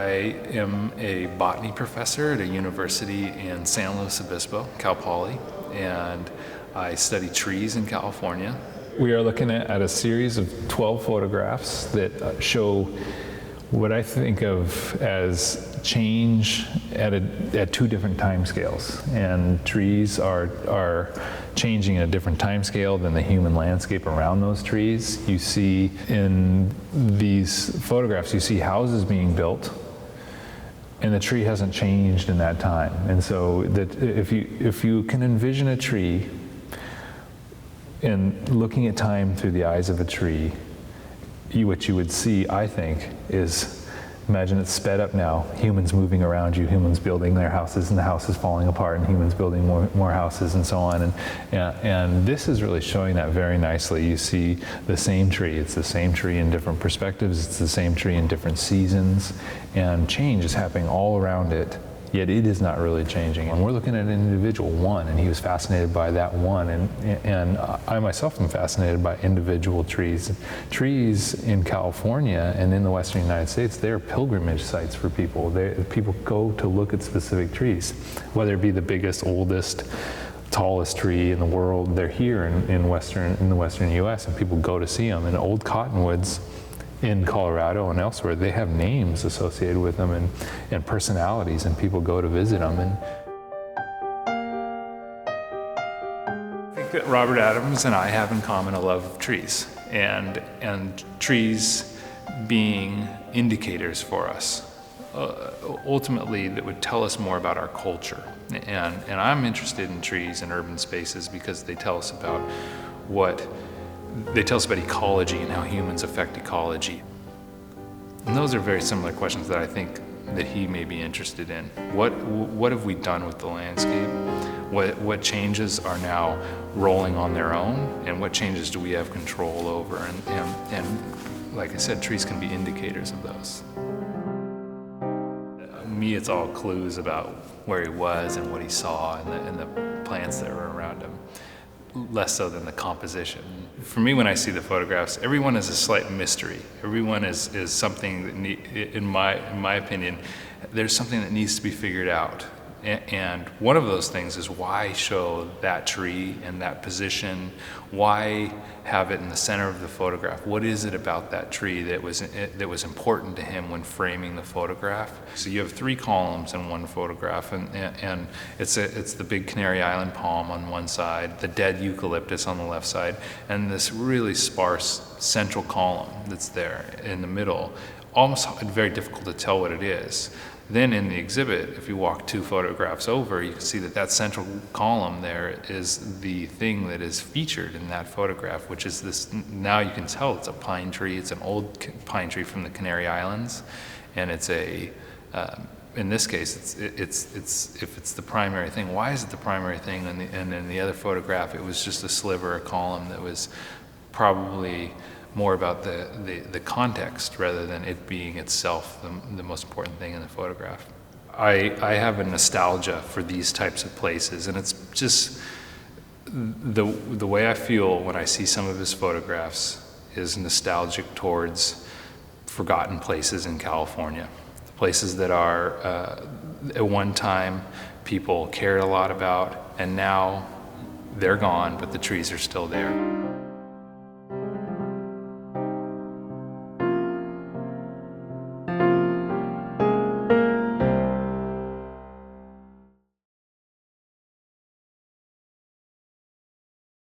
I am a botany professor at a university in San Luis Obispo, Cal Poly, and I study trees in California. We are looking at a series of 12 photographs that show what I think of as change at two different time scales. And trees are changing at a different time scale than the human landscape around those trees. You see in these photographs, you see houses being built, and the tree hasn't changed in that time. And so that if you can envision a tree and looking at time through the eyes of a tree, what you would see, I think, is, imagine it's sped up now, humans moving around you, humans building their houses, and the house is falling apart, and humans building more houses, and so on. And this is really showing that very nicely. You see the same tree. It's the same tree in different perspectives. It's the same tree in different seasons. And change is happening all around it, yet it is not really changing. And we're looking at an individual, one, and he was fascinated by that one. And I myself am fascinated by individual trees. Trees in California and in the Western United States, they're pilgrimage sites for people. People go to look at specific trees, whether it be the biggest, oldest, tallest tree in the world. They're here in the Western U.S., and people go to see them. And old cottonwoods in Colorado and elsewhere, they have names associated with them and personalities, and people go to visit them. And I think that Robert Adams and I have in common a love of trees, and trees being indicators for us, ultimately that would tell us more about our culture. And I'm interested in trees and urban spaces because they tell us about ecology and how humans affect ecology. And those are very similar questions that I think that he may be interested in. What have we done with the landscape? What changes are now rolling on their own, and what changes do we have control over? And like I said, trees can be indicators of those. Me, it's all clues about where he was and what he saw and the plants that were around him, less so than the composition. For me, when I see the photographs, everyone is a slight mystery. Everyone is something that, in my opinion, there's something that needs to be figured out. And one of those things is why show that tree and that position? Why have it in the center of the photograph? What is it about that tree that was important to him when framing the photograph? So you have three columns in one photograph, and it's the big Canary Island palm on one side, the dead eucalyptus on the left side, and this really sparse central column that's there in the middle. Almost very difficult to tell what it is. Then in the exhibit, if you walk two photographs over, you can see that central column there is the thing that is featured in that photograph, which is this, now you can tell it's a pine tree. It's an old pine tree from the Canary Islands, and it's in this case, if it's the primary thing, why is it the primary thing? And in the other photograph, it was just a sliver, a column that was probably more about the context rather than it being itself the most important thing in the photograph. I have a nostalgia for these types of places, and it's just the way I feel when I see some of his photographs is nostalgic towards forgotten places in California, places that are at one time people cared a lot about, and now they're gone, but the trees are still there.